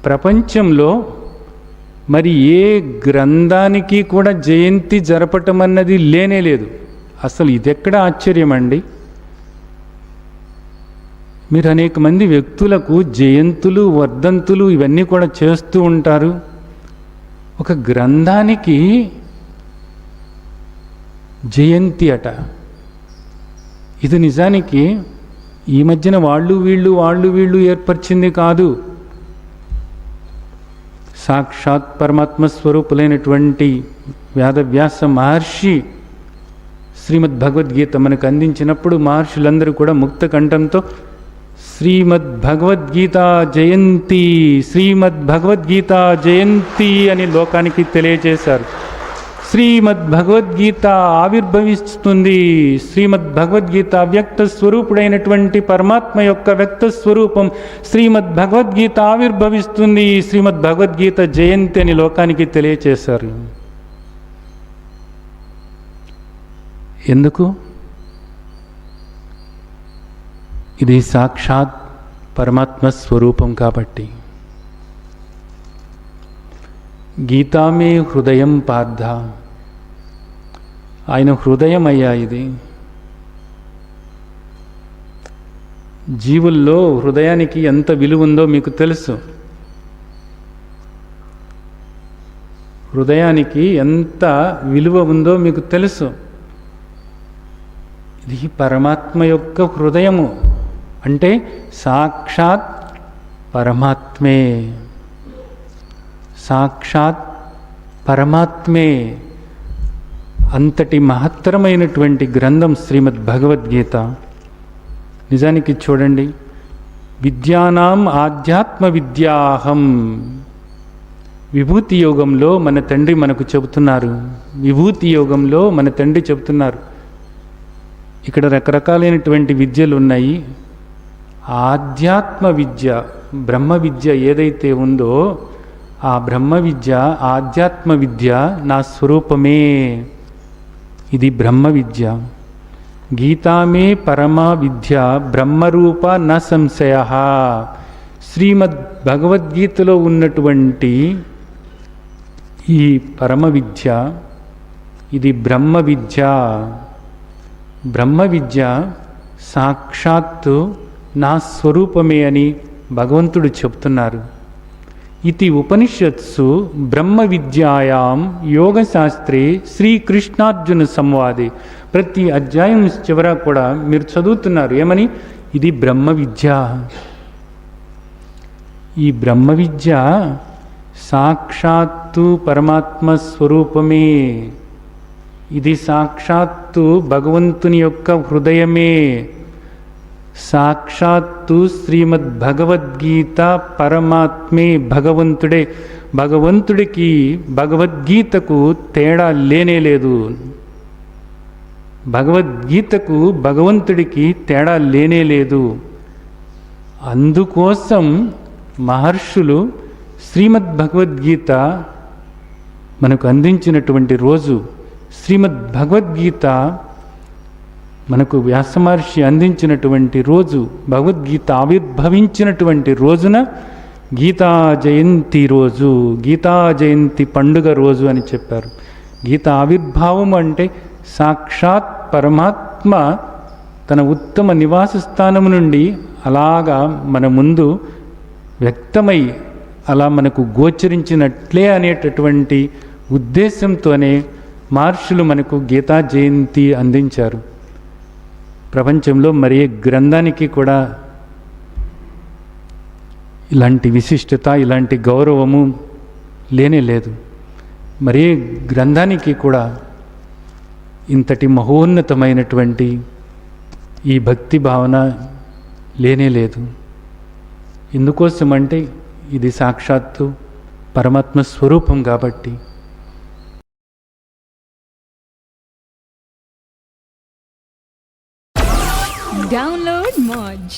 ప్రపంచంలో మరి ఏ గ్రంథానికి కూడా జయంతి జరపటం అన్నది లేనే లేదు. అసలు ఇదెక్కడ ఆశ్చర్యం అండి. మీరు అనేక మంది వ్యక్తులకు జయంతులు, వర్ధంతులు ఇవన్నీ కూడా చేస్తూ ఉంటారు. ఒక గ్రంథానికి జయంతి అట. ఇది నిజానికి ఈ మధ్యన వాళ్ళు వీళ్ళు ఏర్పరిచింది కాదు. సాక్షాత్ పరమాత్మ స్వరూపులైనటువంటి వేదవ్యాస మహర్షి శ్రీమద్ భగవద్గీత మనకు అందించినప్పుడు మహర్షులందరూ కూడా ముక్త కంఠంతో శ్రీమద్ భగవద్గీత జయంతి, శ్రీమద్ భగవద్గీత జయంతి అని లోకానికి తెలియజేశారు. శ్రీమద్ భగవద్గీత ఆవిర్భవిస్తుంది. శ్రీమద్ భగవద్గీత వ్యక్త స్వరూపుడైనటువంటి పరమాత్మ యొక్క వ్యక్త స్వరూపం శ్రీమద్ భగవద్గీత ఆవిర్భవిస్తుంది. శ్రీమద్ భగవద్గీత జయంతి అని లోకానికి తెలియచేశారు. ఎందుకు? ఇది సాక్షాత్ పరమాత్మ స్వరూపం కాబట్టి. గీతామే హృదయం పార్థ, ఆయన హృదయం అయ్యా ఇది. జీవుల్లో హృదయానికి ఎంత విలువ ఉందో మీకు తెలుసు. హృదయానికి ఎంత విలువ ఉందో మీకు తెలుసు. ఇది పరమాత్మ యొక్క హృదయము అంటే సాక్షాత్ పరమాత్మే, సాక్షాత్ పరమాత్మే. అంతటి మహత్తరమైనటువంటి గ్రంథం శ్రీమద్ భగవద్గీత. నిజానికి చూడండి, విద్యానాం ఆధ్యాత్మ విద్యాహం, విభూతి యోగంలో మన తండ్రి మనకు చెబుతున్నారు. విభూతి యోగంలో మన తండ్రి చెబుతున్నారు. ఇక్కడ రకరకాలైనటువంటి విద్యలు ఉన్నాయి. ఆధ్యాత్మ విద్య, బ్రహ్మ విద్య ఏదైతే ఉందో ఆ బ్రహ్మ విద్య, ఆధ్యాత్మ విద్య నా స్వరూపమే. ఇది బ్రహ్మ విద్య. గీతామే పరమా విద్య బ్రహ్మరూప న సంశయ. శ్రీమద్ భగవద్గీతలో ఉన్నటువంటి ఈ పరమ విద్య, ఇది బ్రహ్మ విద్య. బ్రహ్మ విద్య సాక్షాత్తు నా స్వరూపమే అని భగవంతుడు చెప్తున్నారు. ఇది ఉపనిషత్సు బ్రహ్మ విద్యాయాం యోగశాస్త్రే శ్రీకృష్ణార్జున సంవాదే. ప్రతి అధ్యాయం చివర కూడా మీరు చదువుతున్నారు ఏమని? ఇది బ్రహ్మ విద్య. ఈ బ్రహ్మ విద్య సాక్షాత్తు పరమాత్మ స్వరూపమే. ఇది సాక్షాత్తు భగవంతుని యొక్క హృదయమే. సాక్షాత్తు శ్రీమద్ భగవద్గీత పరమాత్మే, భగవంతుడే. భగవంతుడికి భగవద్గీతకు తేడా లేనే లేదు. భగవద్గీతకు భగవంతుడికి తేడా లేనే లేదు. అందుకోసం మహర్షులు శ్రీమద్ భగవద్గీత మనకు అందించినటువంటి రోజు, శ్రీమద్ భగవద్గీత మనకు వ్యాస మహర్షి అందించినటువంటి రోజు, భగవద్గీత ఆవిర్భవించినటువంటి రోజున గీతా జయంతి రోజు, గీతా జయంతి పండుగ రోజు అని చెప్పారు. గీత ఆవిర్భావం అంటే సాక్షాత్ పరమాత్మ తన ఉత్తమ నివాస స్థానం నుండి అలాగా మన ముందు వ్యక్తమై అలా మనకు గోచరించినట్లే అనేటటువంటి ఉద్దేశంతోనే మహర్షులు మనకు గీతా జయంతి అందించారు. ప్రపంచంలో మరి గ్రంథానికి కూడా ఇలాంటి విశిష్టత, ఇలాంటి గౌరవము లేనే లేదు. మరి గ్రంథానికి కూడా ఇంతటి మహోన్నతమైనటువంటి ఈ భక్తి భావన లేనే లేదు. ఎందుకోసమంటే ఇది సాక్షాత్తు పరమాత్మ స్వరూపం కాబట్టి. Download Moj.